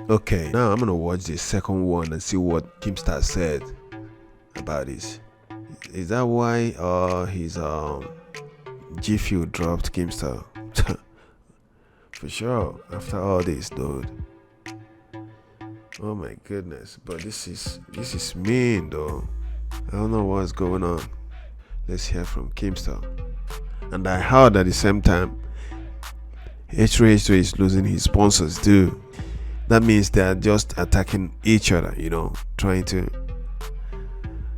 Okay, now I'm gonna watch the second one and see what Kimstar said about this. Is that why his G Fuel dropped Kimstar? For sure. After all this, dude. Oh my goodness. But this is mean though. I don't know what's going on. Let's hear from Kimstar. And I heard at the same time H3H3 is losing his sponsors too. That means they are just attacking each other, trying to.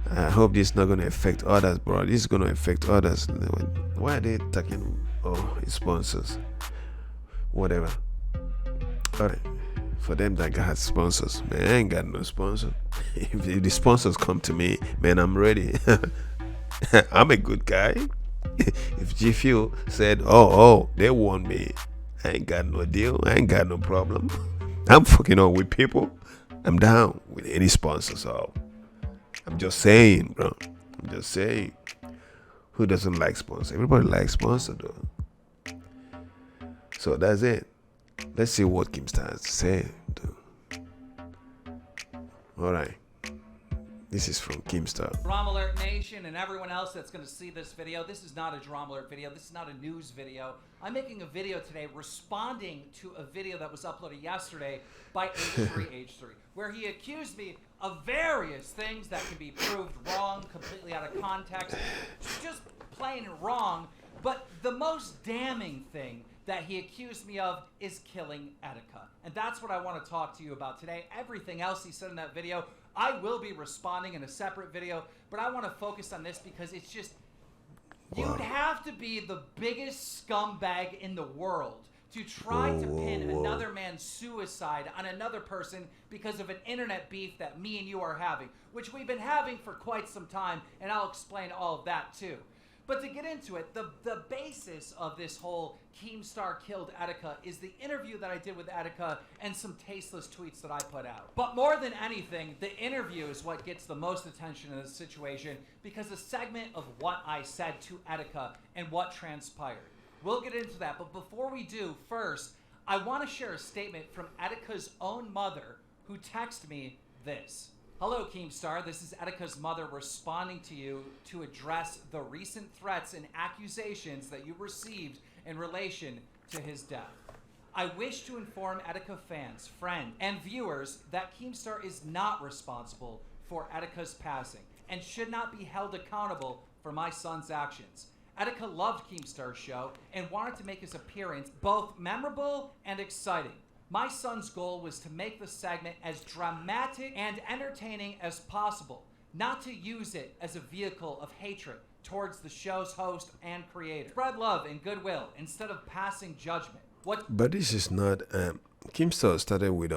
I hope this is not going to affect others, bro. This is going to affect others. Why are they attacking his sponsors? Whatever. Alright. For them that got sponsors, man, I ain't got no sponsor. If the sponsors come to me, man, I'm ready. I'm a good guy. If G Fuel said, oh, they want me, I ain't got no deal. I ain't got no problem. I'm fucking on with people. I'm down with any sponsor. So I'm just saying, bro. I'm just saying. Who doesn't like sponsor? Everybody likes sponsor, though. So that's it. Let's see what Kimstar has to say, dude. All right. This is from Kimstar. Drama Alert Nation and everyone else that's going to see this video. This is not a Drama Alert video. This is not a news video. I'm making a video today responding to a video that was uploaded yesterday by H3H3, where he accused me of various things that can be proved wrong, completely out of context, just plain wrong. But the most damning thing that he accused me of is killing Etika. And that's what I want to talk to you about today. Everything else he said in that video, I will be responding in a separate video, but I want to focus on this because it's just, you'd have to be the biggest scumbag in the world to try to pin another man's suicide on another person because of an internet beef that me and you are having, which we've been having for quite some time, and I'll explain all of that too. But to get into it, the basis of this whole Keemstar killed Etika is the interview that I did with Etika and some tasteless tweets that I put out. But more than anything, the interview is what gets the most attention in this situation because a segment of what I said to Etika and what transpired. We'll get into that, but before we do, first, I want to share a statement from Etika's own mother who texted me this. Hello, Keemstar. This is Etika's mother responding to you to address the recent threats and accusations that you received in relation to his death. I wish to inform Etika fans, friends, and viewers that Keemstar is not responsible for Etika's passing and should not be held accountable for my son's actions. Etika loved Keemstar's show and wanted to make his appearance both memorable and exciting. My son's goal was to make the segment as dramatic and entertaining as possible, not to use it as a vehicle of hatred towards the show's host and creator. Spread love and goodwill instead of passing judgment. But this is not. Kimstar started with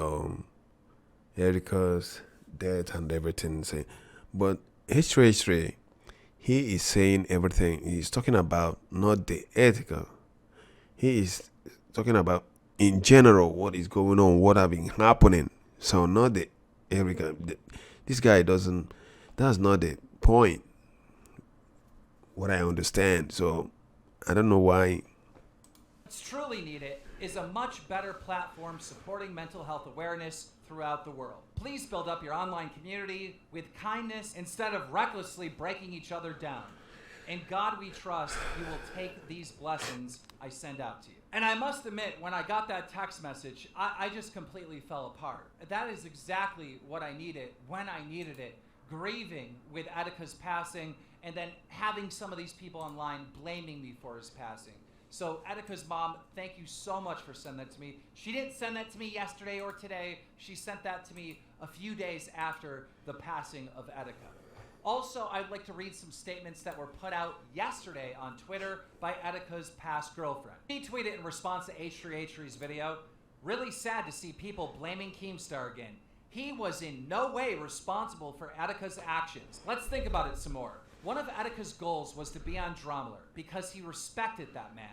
Erika's death and everything, saying, but H3H3, he is saying everything. He's talking about not the ethical. He is talking about in general what is going on, what have been happening. So not the Erika. This guy doesn't. That's not the point. What I understand. So I don't know why. What's truly needed is a much better platform supporting mental health awareness throughout the world. Please build up your online community with kindness instead of recklessly breaking each other down. In God we trust, you will take these blessings I send out to you. And I must admit, when I got that text message, I just completely fell apart. That is exactly what I needed when I needed it. Grieving with Etika's passing and then having some of these people online blaming me for his passing. So Etika's mom, thank you so much for sending that to me. She didn't send that to me yesterday or today. She sent that to me a few days after the passing of Etika. Also, I'd like to read some statements that were put out yesterday on Twitter by Etika's past girlfriend. He tweeted in response to H3H3's video, "Really sad to see people blaming Keemstar again. He was in no way responsible for Etika's actions." Let's think about it some more. One of Etika's goals was to be on Drama Alert because he respected that man.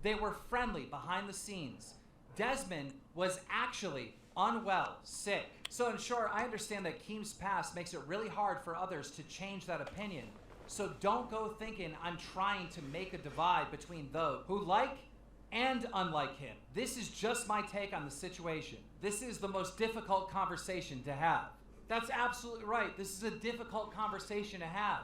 They were friendly behind the scenes. Desmond was actually unwell, sick. So in short, I understand that Keem's past makes it really hard for others to change that opinion. So don't go thinking I'm trying to make a divide between those who like and unlike him. This is just my take on the situation. This is the most difficult conversation to have. That's absolutely right. This is a difficult conversation to have.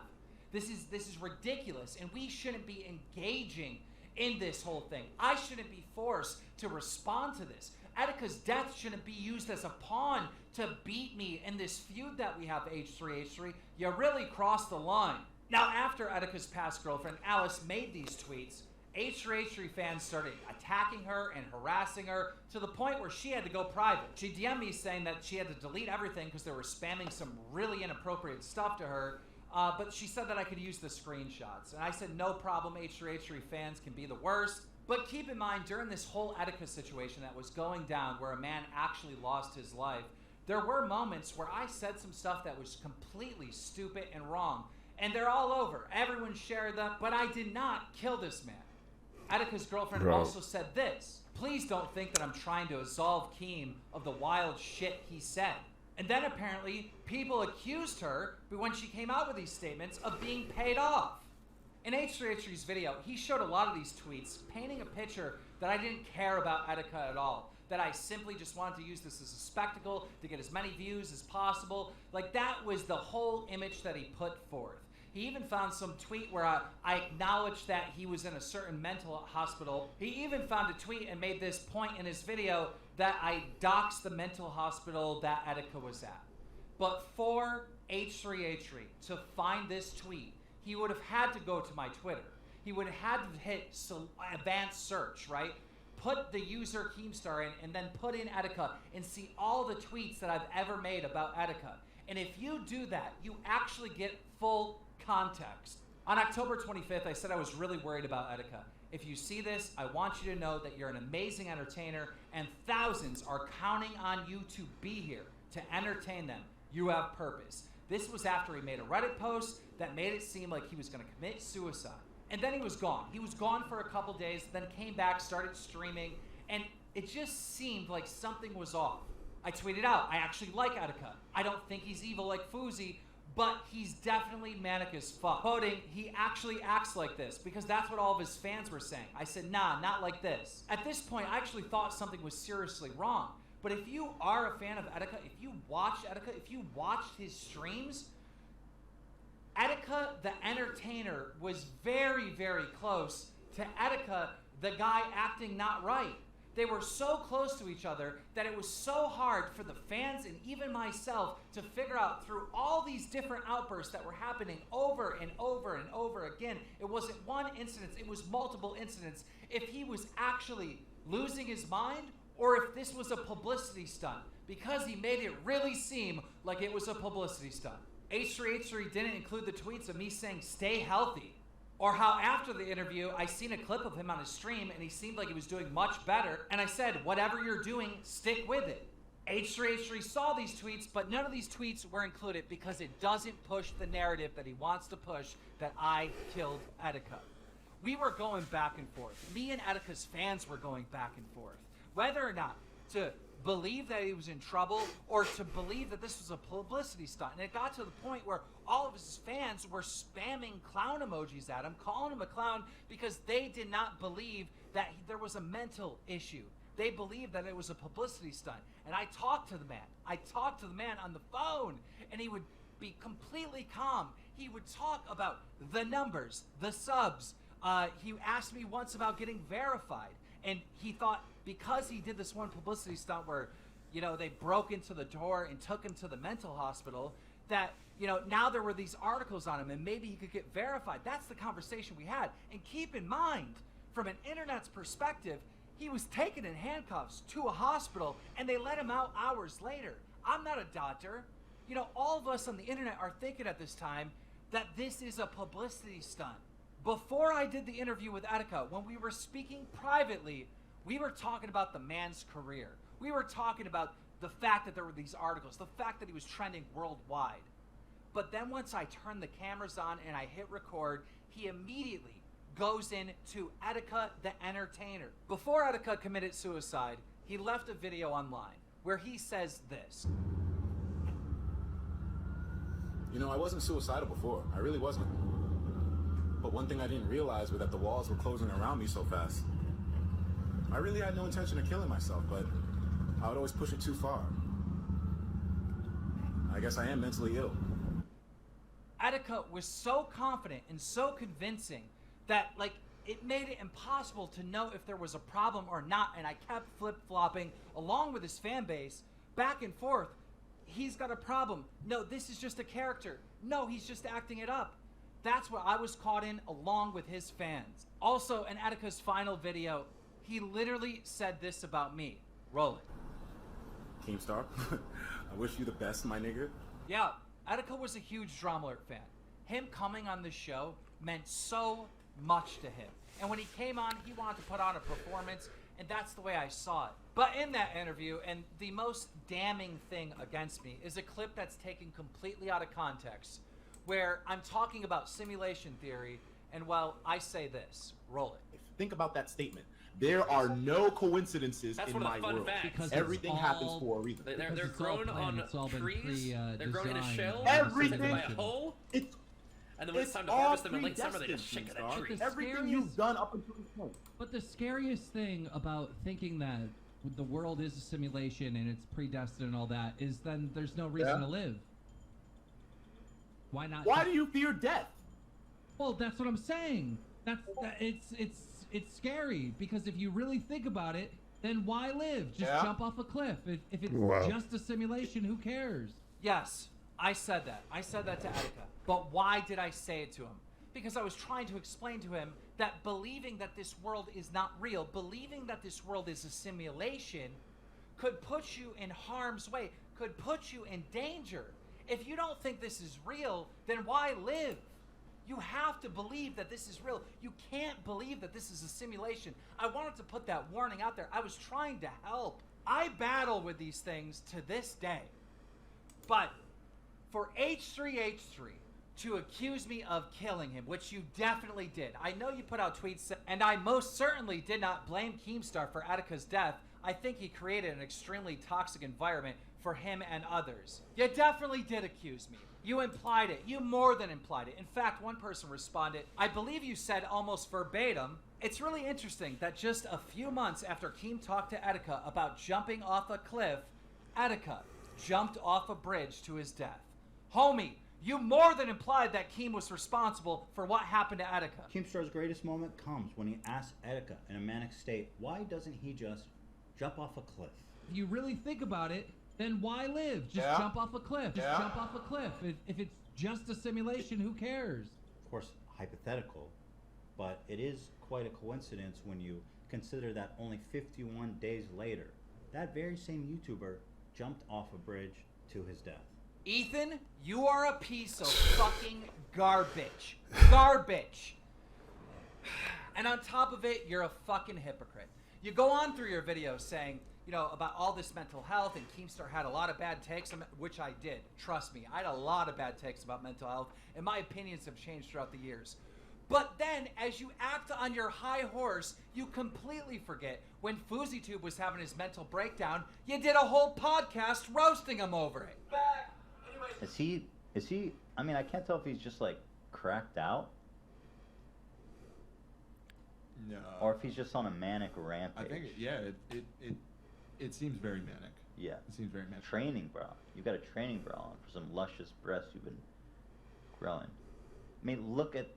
This is ridiculous, and we shouldn't be engaging in this whole thing. I shouldn't be forced to respond to this. Etika's death shouldn't be used as a pawn to beat me in this feud that we have, H3H3. You really crossed the line. Now, after Etika's past girlfriend, Alice, made these tweets, H3H3 fans started attacking her and harassing her to the point where she had to go private. She DM'd me saying that she had to delete everything because they were spamming some really inappropriate stuff to her. But she said that I could use the screenshots. And I said, no problem, H3H3 fans can be the worst. But keep in mind, during this whole Etika situation that was going down, where a man actually lost his life, there were moments where I said some stuff that was completely stupid and wrong. And they're all over. Everyone shared them, but I did not kill this man. Etika's girlfriend also said this: please don't think that I'm trying to absolve Keem of the wild shit he said. And then apparently people accused her, but when she came out with these statements, of being paid off. In H3H3's video, he showed a lot of these tweets painting a picture that I didn't care about Etika at all. That I simply just wanted to use this as a spectacle to get as many views as possible. Like, that was the whole image that he put forth. He even found some tweet where I acknowledged that he was in a certain mental hospital. He even found a tweet and made this point in his video that I doxed the mental hospital that Etika was at. But for H3H3 to find this tweet, he would have had to go to my Twitter. He would have had to hit advanced search, right? Put the user Keemstar in and then put in Etika and see all the tweets that I've ever made about Etika. And if you do that, you actually get full context. On October 25th, I said I was really worried about Etika. If you see this, I want you to know that you're an amazing entertainer and thousands are counting on you to be here to entertain them. You have purpose. This was after he made a Reddit post that made it seem like he was going to commit suicide. And then he was gone. He was gone for a couple days, then came back, started streaming, and it just seemed like something was off. I tweeted out, I actually like Etika. I don't think he's evil like Fousey, but he's definitely manic as fuck. Quoting, he actually acts like this, because that's what all of his fans were saying. I said, nah, not like this. At this point, I actually thought something was seriously wrong. But if you are a fan of Etika, if you watch Etika, if you watched his streams, Etika, the entertainer, was very, very close to Etika, the guy acting not right. They were so close to each other that it was so hard for the fans and even myself to figure out through all these different outbursts that were happening over and over and over again. It wasn't one incident, it was multiple incidents. If he was actually losing his mind or if this was a publicity stunt, because he made it really seem like it was a publicity stunt. H3H3 didn't include the tweets of me saying, stay healthy. Or how after the interview, I seen a clip of him on his stream and he seemed like he was doing much better. And I said, whatever you're doing, stick with it. H3H3 saw these tweets, but none of these tweets were included because it doesn't push the narrative that he wants to push, that I killed Etika. We were going back and forth. Me and Etika's fans were going back and forth. Whether or not to believe that he was in trouble or to believe that this was a publicity stunt. And it got to the point where all of his fans were spamming clown emojis at him, calling him a clown because they did not believe that there was a mental issue. They believed that it was a publicity stunt. And I talked to the man. I talked to the man on the phone and he would be completely calm. He would talk about the numbers, the subs. He asked me once about getting verified. And he thought because he did this one publicity stunt where, you know, they broke into the door and took him to the mental hospital, that, you know, now there were these articles on him and maybe he could get verified. That's the conversation we had. And keep in mind, from an internet's perspective, he was taken in handcuffs to a hospital and they let him out hours later. I'm not a doctor. You know, all of us on the internet are thinking at this time that this is a publicity stunt. Before I did the interview with Etika, when we were speaking privately, we were talking about the man's career. We were talking about the fact that there were these articles, the fact that he was trending worldwide. But then once I turned the cameras on and I hit record, he immediately goes into Etika the entertainer. Before Etika committed suicide, he left a video online where he says this. You know, I wasn't suicidal before. I really wasn't. But one thing I didn't realize was that the walls were closing around me so fast. I really had no intention of killing myself, but I would always push it too far. I guess I am mentally ill. Attica was so confident and so convincing that, like, it made it impossible to know if there was a problem or not, and I kept flip-flopping along with his fan base back and forth. He's got a problem. No, this is just a character. No, he's just acting it up. That's what I was caught in along with his fans. Also, in Attica's final video, he literally said this about me. Roll it. Keemstar, I wish you the best, my nigga. Yeah, Attica was a huge Drama Alert fan. Him coming on the show meant so much to him. And when he came on, he wanted to put on a performance, and that's the way I saw it. But in that interview, and the most damning thing against me, is a clip that's taken completely out of context, where I'm talking about simulation theory, and well, I say this. Roll it. Think about that statement. There are no coincidences That's in one of my the fun world. facts. Because Everything it's happens all- for a reason. They're grown on trees. They're grown in a shell. Everything- By a hole. It's And then when it's time to all harvest them in late summer, they just predestined, shake that Keemstar. tree. The Everything scariest- you've done up until this point. But the scariest thing about thinking that the world is a simulation and it's predestined and all that is then there's no reason to live. Why not? Why do you fear death? Well, that's what I'm saying. It's scary because if you really think about it, then why live? Just Yeah. jump off a cliff. If it's Wow. just a simulation, who cares? Yes, I said that. I said that to Attica. But why did I say it to him? Because I was trying to explain to him that believing that this world is not real, believing that this world is a simulation, could put you in harm's way, could put you in danger. If you don't think this is real, then why live? You have to believe that this is real. You can't believe that this is a simulation. I wanted to put that warning out there. I was trying to help. I battle with these things to this day. But for H3H3 to accuse me of killing him, which you definitely did. I know you put out tweets, and I most certainly did not blame Keemstar for Attica's death. I think he created an extremely toxic environment for him and others. You definitely did accuse me. You implied it. You more than implied it. In fact, one person responded, I believe you said almost verbatim, it's really interesting that just a few months after Keem talked to Attica about jumping off a cliff, Attica jumped off a bridge to his death. Homie, you more than implied that Keem was responsible for what happened to Attica. Keemstar's greatest moment comes when he asks Attica in a manic state, why doesn't he just jump off a cliff? If you really think about it, then why live? Just Yeah. jump off a cliff. Just Yeah. jump off a cliff. If it's just a simulation, who cares? Of course, hypothetical, but it is quite a coincidence when you consider that only 51 days later, that very same YouTuber jumped off a bridge to his death. Ethan, you are a piece of fucking garbage. Garbage. And on top of it, you're a fucking hypocrite. You go on through your videos saying, you know, about all this mental health, and Keemstar had a lot of bad takes, which I did. Trust me, I had a lot of bad takes about mental health, and my opinions have changed throughout the years. But then, as you act on your high horse, you completely forget when FouseyTube was having his mental breakdown, you did a whole podcast roasting him over it. Is he, I mean, I can't tell if he's just like cracked out No. or if he's just on a manic rampage. I think, yeah, it seems very manic. Yeah. It seems very manic. Training bra. You got a training bra on for some luscious breasts you've been growing. I mean, look at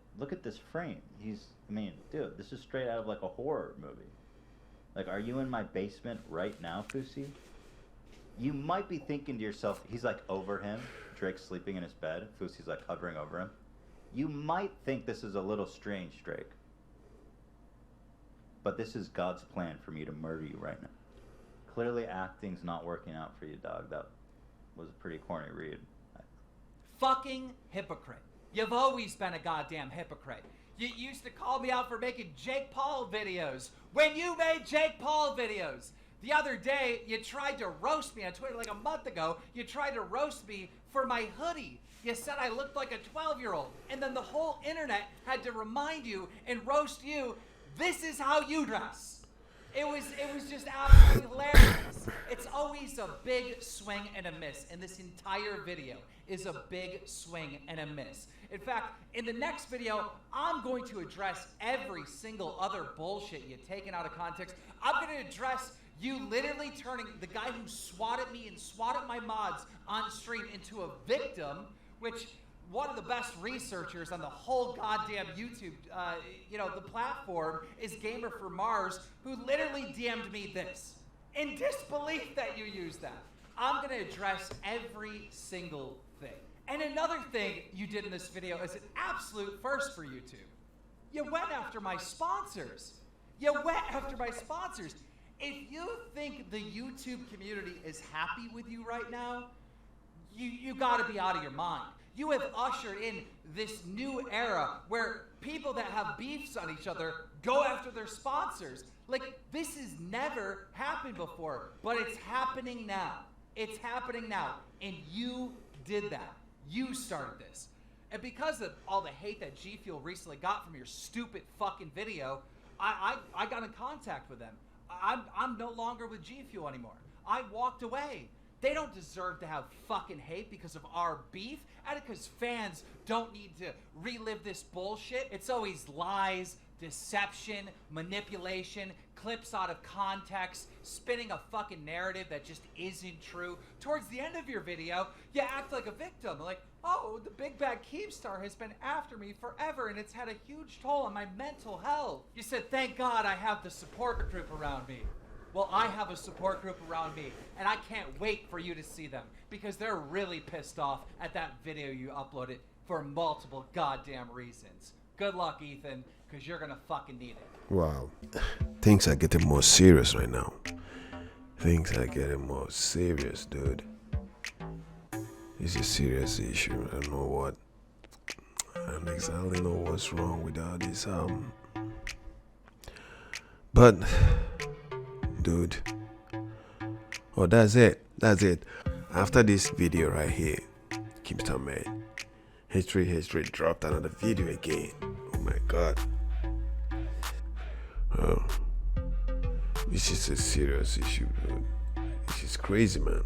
this frame. Dude, this is straight out of like a horror movie. Like, are you in my basement right now, Fousey? You might be thinking to yourself, he's like over him, Drake's sleeping in his bed, Fousey's like hovering over him. You might think this is a little strange, Drake. But this is God's plan for me to murder you right now. Clearly acting's not working out for you, dog. That was a pretty corny read. Fucking hypocrite. You've always been a goddamn hypocrite. You used to call me out for making Jake Paul videos when you made Jake Paul videos. The other day, you tried to roast me on Twitter like a month ago. You tried to roast me for my hoodie. You said I looked like a 12-year-old. And then the whole internet had to remind you and roast you. This is how you dress. It was just absolutely hilarious. It's always a big swing and a miss, and this entire video is a big swing and a miss. In fact, in the next video, I'm going to address every single other bullshit you've taken out of context. I'm going to address you literally turning the guy who swatted me and swatted my mods on stream into a victim, which one of the best researchers on the whole goddamn YouTube, the platform is Gamer for Mars, who literally DM'd me this. In disbelief that you used that. I'm gonna address every single thing. And another thing you did in this video is an absolute first for YouTube. You went after my sponsors. If you think the YouTube community is happy with you right now, you gotta be out of your mind. You have ushered in this new era where people that have beefs on each other go after their sponsors. Like, this has never happened before, but it's happening now. It's happening now, and you did that. You started this. And because of all the hate that G Fuel recently got from your stupid fucking video, I got in contact with them. I'm no longer with G Fuel anymore. I walked away. They don't deserve to have fucking hate because of our beef, and because fans don't need to relive this bullshit. It's always lies, deception, manipulation, clips out of context, spinning a fucking narrative that just isn't true. Towards the end of your video, you act like a victim, like, oh, the big bad Keemstar has been after me forever and it's had a huge toll on my mental health. You said, thank God I have the support group around me. Well, I have a support group around me, and I can't wait for you to see them, because they're really pissed off at that video you uploaded for multiple goddamn reasons. Good luck, Ethan, because you're gonna fucking need it. Wow. Things are getting more serious right now. Things are getting more serious, dude. It's a serious issue. I don't know what. I don't exactly know what's wrong with all this. But, dude. Oh, that's it. That's it. After this video right here, Keemstar man, History dropped another video again. Oh my God. Oh, this is a serious issue, dude. This is crazy, man.